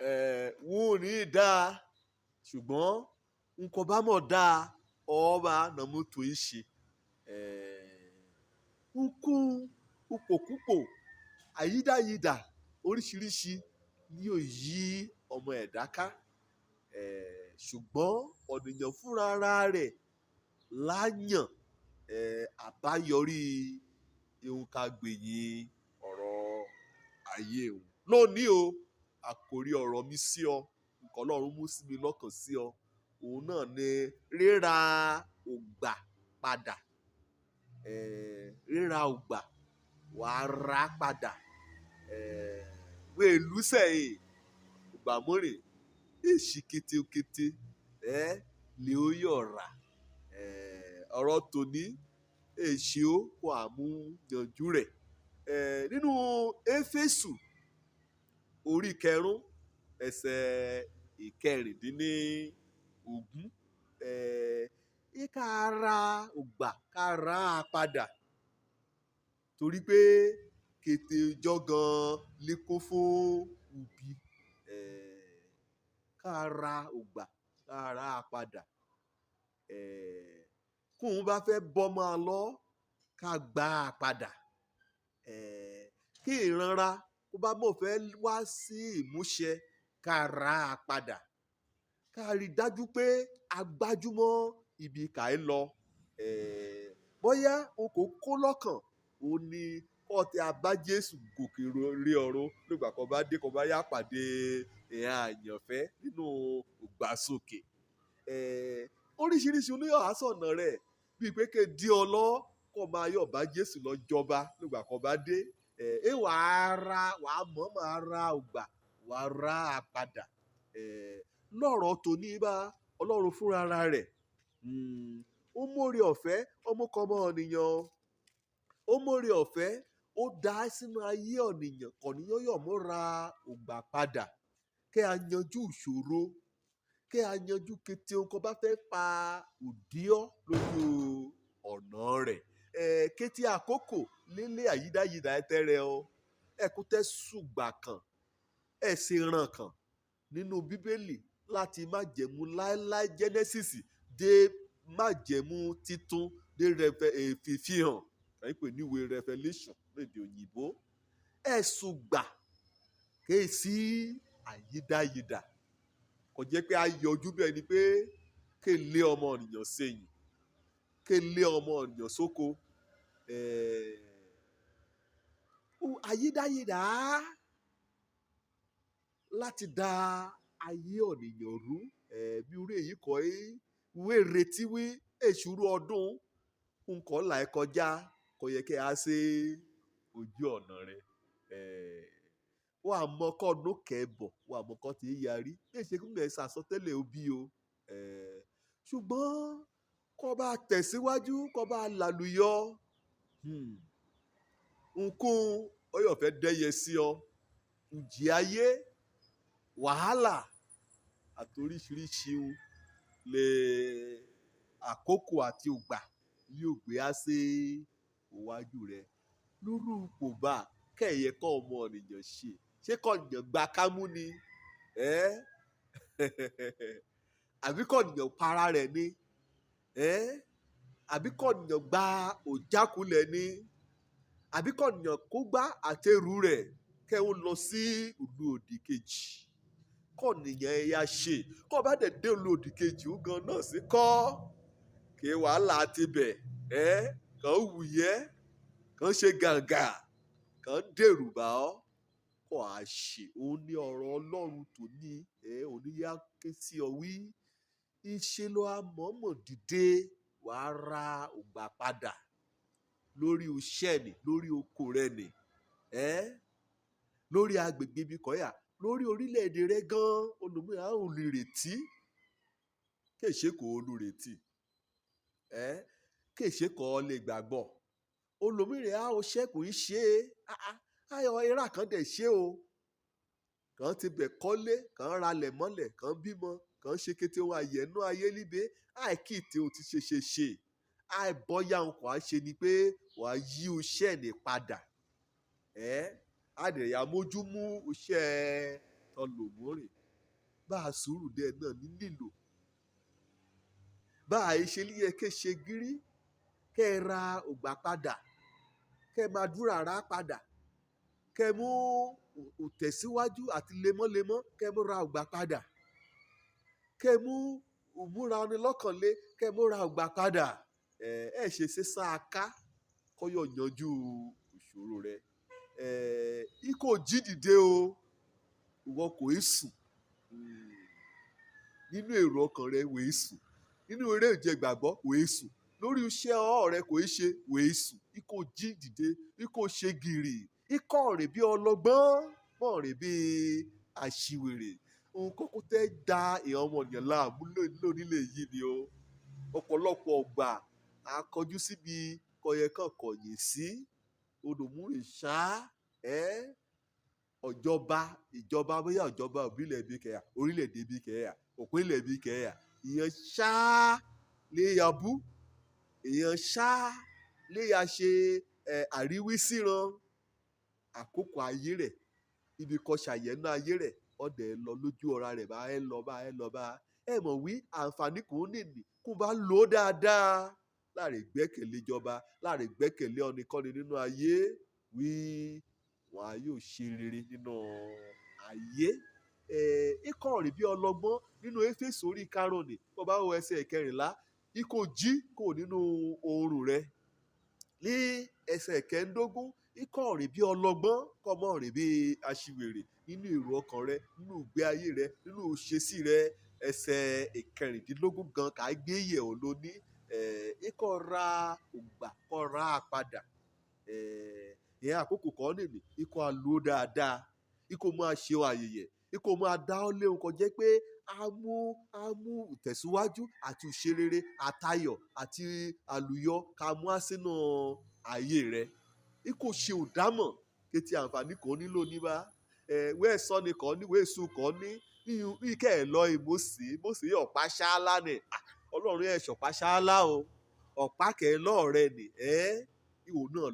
wọn ò ní dáa ṣùgbọ́n nǹkan bá mọ̀ dáa ọba nàmútò ìṣe nkú upòkúpò àyídáyidà oríṣiríṣi ni yóò yí ọmọ ẹ̀dá ká ṣùgbọ́n ọ̀nìyàn fúnra ara rẹ̀ láyàn àbáyọrí ihun ká gbẹ̀yìn ọ̀rọ̀ ayé òun. Lónìí o àkòrí ọ̀rọ̀ mi sí ọ nǹkan Ọlọ́run mú sí mi lọ́kàn sí ọ òun náà ni ríra ògbà padà. Ríra ògbà wàá rà padà. Wéèlú sẹ́yìn ògbà mọ́rẹ̀ èsì kétékété lè ó yọ̀ rà. Ọ̀rọ̀ tòní èsì ó kó àmúyanjú rẹ̀. Nínú Éfésù orí 5 ẹsẹ̀ 16 ká ra ògbà ká rà á padà torí pé kété jọ́gan lè kó fún ubi. Ká ra ògbà ká rà á padà. Kóun bá fẹ́ bọ́ máa lọ ká gbà á padà. Kí ìranra kó bá mọ̀ fẹ́ wá sí ìmúṣẹ ká rà á padà. Ká rí dájú pé a gbájúmọ́ ibi kà í lọ. Bóyá o kò kó lọ́kàn ó ní kọ́ tí a bá Jésù gòkè rí ọ̀run nígbà kan bá dé kan bá yá pàdé àyànfẹ́ nínú ìgbàsókè. Oríṣiríṣi oníyọ̀ àsọ̀nà rẹ̀ bíi pé ké di ọlọ́ kọ́ máa yọ̀ bá Jésù lọ jọba nígbà kan bá dé. Wàá mọ̀ máa ra ògbà wàá rà á padà. Lọ́rọ̀ tòní bá Ọlọ́run fúnra rẹ̀ ó mórí ọ̀fẹ́ ọmọkọ́mọ ọ̀nìyàn ó mórí ọ̀fẹ́ ó dá sínú ayé ọ̀nìyàn kọ̀nìyàn yọ̀ mọ́ ra ògbà padà kẹ́ a yanjú ìṣòro kẹ́ a yanjú kété ohun kan bá fẹ́ pa òdíọ́ lójú ọ̀nà rẹ̀. Kété àkókò lílé àyídáyidà ẹtẹ́rẹ́ ọ ẹ̀kútẹ́ ṣùgbà kan sì ràn kan nínú Bíbélì láti májẹ̀mú láéláé Genesis dé májẹ̀mú títún dé fífihàn kàn pè níwèé Revelation lédè òyìnbó. Ṣùgbà kèé sí àyídáyidà kò jẹ́ pé a yọjú bẹ́ẹ̀ ni pé ké lé ọmọ ènìyàn sẹ́yìn ké lé ọmọ ènìyàn sóko. Àyídáyidà láti dá ayé ọ̀nìyàn rú bí orí èyí kọ́ ìwé retí wí èṣùrú ọdún nǹkan là ẹ kọjá kò yẹ kí a ṣe ojú ọ̀nà rẹ̀. Wọ́n àmọ́kọ́ ọdún kẹ́bọ̀ wọ́n àmọ́kọ́ tí ń yarí bí èsì kúndẹ̀ ṣàsọtẹ́lẹ̀ òbí o. Ṣùgbọ́n kọ́ bá tẹ̀síwájú kọ́ bá làlùyọ nkún ọyọ̀ fẹ́ dẹ́yẹ sí ọ ǹjì ayé wàhálà àtoríṣiríṣi lè àkókò àti ògbà yóò gbé á sí iwájú rẹ̀ lórí ipò bá kẹ̀yẹ kọ́ ọmọ ènìyàn ṣé kọ́ ènìyàn gba kámú ni àbí kọ́ ènìyàn para rẹ̀ ni àbí kọ́ ènìyàn gba òjákulẹ̀ ni àbí kọ́ ènìyàn kó gbá àtẹrù rẹ̀ kẹ́ ó lọ sí ìlú òdì kejì kọ́ ènìyàn ẹ̀yà ṣe kọ́ bá dẹ̀ dé ìlú òdì kejì ó gan náà sí kọ́ kí wàhálà ti bẹ̀ kàn wùyẹ́ kàn ṣe gàǹgà kàn dèrò bá ọ́ kọ́ à ṣe òun ní ọ̀rọ̀ Ọlọ́run tó ní oníyá ké sí ọ wí ìṣe ló a mọ̀ọ́mọ̀ dìde wàá ra ògbà padà lórí iṣẹ́ ni lórí oko rẹ ni lórí agbègbè ibi kọ́yà lórí orílẹ̀-èdè rẹ gan olùmíràn àwọn olùrètí kéṣe kò olùrètí kéṣe kò lè gbàgbọ́ olùmíràn àwọn ṣẹ́kùn ń ṣe ayọ̀ ìrà kan dẹ̀ ṣe o kàn ti bẹ̀ kọ́lé kàn ralẹ̀ mọ́lẹ̀ kàn bímọ kàn ṣe kété ohun àyẹ̀nú ayé líbe àìkíìtì ohun ti ṣe àìbọ́yá ohun kò á ṣe ni pé wàá yí iṣẹ́ ní padà àdèrè àmójú mú iṣẹ́ tọ́ lò mọ́rè bá a sùúrù dẹ́ náà ní lílò bá a ṣe ní yẹ ké ṣe gírí kẹ́ ẹ ra ògbà padà kẹ́ ẹ máa dúrà rà padà kẹ́ ẹ mú òtẹ̀síwájú àti lemọ́lemọ́ kẹ́ ẹ mú ra ògbà padà kẹ́ ẹ mú òmúra ọnilọ́kànlé kẹ́ ẹ mú ra ògbà padà ẹ ṣe ṣe sáà ká kọ́yọ̀ yanjú ìṣòro rẹ ikọ̀ jí dìde o ìwọ kò í sùn nínú èrò ọkàn rẹ wò í sùn nínú eré ìje gbàgbọ́ wò í sùn lórí iṣẹ́ ọwọ́ rẹ kò í ṣe wò í sùn ikọ̀ jí dìde ikọ̀ ṣe gìrì ikọ̀ rìn bí ọlọ́gbọ́n mọ̀ rìn bí aṣiwèrè ohun kókó tẹ́ da èèyàn ọmọnìyàn láàmú lónílé yìí ni o ọ̀pọ̀lọpọ̀ ọgbà àkọjú síbi kọyẹkàn kọ̀yìn sí odòmúrè ṣá ìjọba bóyá ìjọba òbílẹ̀ bí kẹ̀yà orílẹ̀-èdè bí kẹ̀yà òpínlẹ̀ bí kẹ̀yà ìyẹn ṣá lè ya bú èèyàn ṣá lè ya ṣe àríwísíran àkókò ayé rẹ̀ ibi kan ṣàyẹ̀nú ayé rẹ̀ ọ̀dẹ̀ lọ lójú ọ̀ra rẹ̀ bá ẹ mọ̀ wí àǹfààní kò ní nì kó bá lò ó dáadáa láàrin gbẹ́kẹ̀lé ìjọba láàrin gbẹ́kẹ̀lé ọ̀nìkanni nínú ayé wí wọn a yóò ṣe rere nínú ayé ikọ̀ rìn bí ọlọ́gbọ́n nínú Éfésù orí karùn-ún tó bá wọ ẹsẹ̀ kẹrìnlá ikọ̀ jí kò nínú oorun rẹ ní ẹsẹ̀ kẹẹ̀ẹ́dógún ikọ̀ rìn bí ọlọ́gbọ́n kọ́mọ rìn bí aṣiwèrè nínú èrò ọkàn rẹ nínú ìgbé ayé rẹ nínú òṣèṣì rẹ ẹsẹ̀ ìkẹrìndínlógún gan kà á gbé yẹ̀ ọ́ lóní ikọ̀ ra ògbà kọ́ ra padà ìyẹn àkókò kan nìyí ikọ̀ àlò dáadáa ikọ̀ máa ṣe àyẹ̀yẹ̀ ikọ̀ máa dá ọ́ léwu kan jẹ́ pé á mú ìtẹ̀síwájú àti ìṣerere àtayọ̀ àti àlùyọ ká mú á sínú ayé rẹ̀ ikọ̀ ṣe òdámọ̀ kétí àǹfààní kan nílò níbà wẹ́ẹ̀ sọ́ni kan ní wẹ́ẹ̀ sùn kan ní ìkẹ́ ẹ̀ lọ ìmọ̀sí ọ̀pá ṣáálá ni ọlọ́run ẹ̀ ṣọ̀pá ṣáálá o ọ̀pá kẹ́ ẹ lọ́ọ̀rẹ́ ni ìwò náà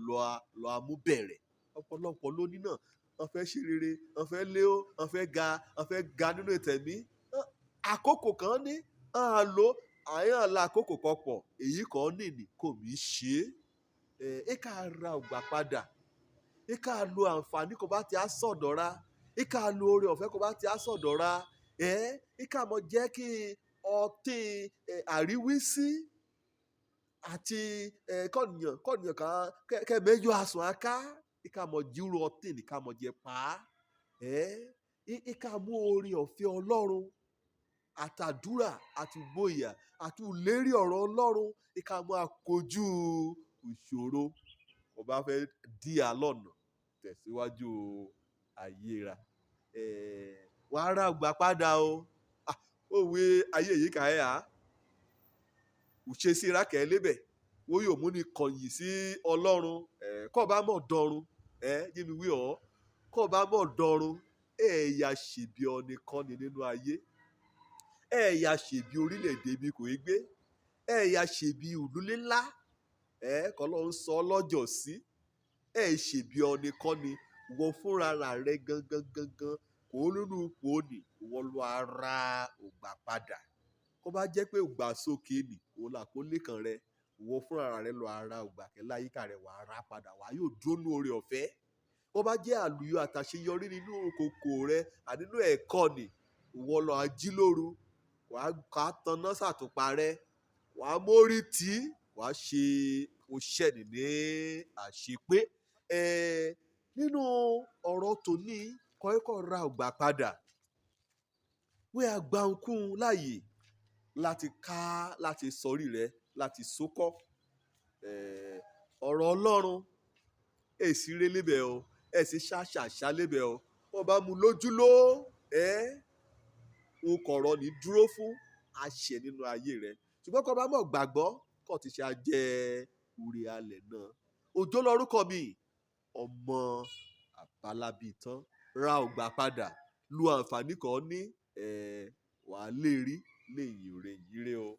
lọ amúbẹ̀rẹ̀ ọ̀pọ̀lọpọ̀ lóní náà wọ́n fẹ́ ṣe rere wọ́n fẹ́ lé ó wọ́n fẹ́ ga nínú ìtẹ̀mí àkókò kan ní àlọ́ àyàn la àkókò kan pọ̀ èyí kan nìní kò mí ṣe é ká ra ògbà padà ká lo àǹfààní kò bá ti á sọ̀dọ̀ ra ká lo oore ọ̀fẹ́ kò bá ti á sọ̀dọ̀ ra ká mọ̀ jẹ́ kí ọtí àríwísí àti kọ́nìyàn kan kẹ́mẹ́jọ àsùn aká ká mọ̀ jírò ọtí ní ká mọ̀ jẹ pa á ká mú oore ọ̀fẹ́ Ọlọ́run àtàdúrà àti ìgboyà àti ìlérí ọ̀rọ̀ Ọlọ́run ká mọ̀ àkojú ìṣòro kò bá fẹ́ dí àlọ́nà tẹ̀síwájú ayéra wọ́n á rà gbà padà o òwe ayé yìí kà ẹ́ à òṣè sí rákẹ́ lébẹ̀ wọ́n yóò mú ní kọ̀yìn sí Ọlọ́run kọ́ bá mọ̀ dọ̀run yín mi wí ọ́ kọ́ bá mọ̀ dọ̀run ẹ̀yà ṣèbí ọ̀nìkanni nínú ayé ẹ̀yà ṣèbí orílẹ̀-èdè mi kò í gbé ẹ̀yà ṣèbí ìlú ńlá kọ́ ló ń sọ lọ́jọ́ sí ṣèbí ọ̀nìkanni wọ́n fúnra rẹ gangan kò nínú ipò ní wọ́n lọ ara ògbà padà kó bá jẹ́ pé ògbà sókè nì òun là kó lẹ́kàn rẹ wọ́n fúnra rẹ lọ ara ògbà kẹ́ láyìíká rẹ wà ara padà wà yóò dúró ní oore ọ̀fẹ́ kó bá jẹ́ àlùyọ àtàṣeyọrí nínú kòkò rẹ ànínú ẹ̀kọ́ nì wọ́n lọ ají lóru wàá ká tanná sàtúpa rẹ wàá mórí tí wàá ṣe oṣẹ́ni ní àṣepé nínú ọ̀rọ̀ tòní kọ́ẹ́kọ́ ra ògbà padà wí àgbàǹkún láàyè láti sọrí rẹ láti sókọ́ ọ̀rọ̀ Ọlọ́run èsì rẹ lébẹ̀ o èsì ṣàṣàṣà lébẹ̀ o wọ́n bá mú lójúló òun kọ̀rọ̀ ní dúró fún àṣẹ nínú ayé rẹ ṣùgbọ́n kọ́ bá mọ̀ gbàgbọ́ kọ́ ti ṣe ajẹ́ orí alẹ̀ náà òjò lórúkọ mi ọmọ àbálábí tán ra ògbà padà lu àǹfààní kan ní wàá lè rí lè yìí rè o.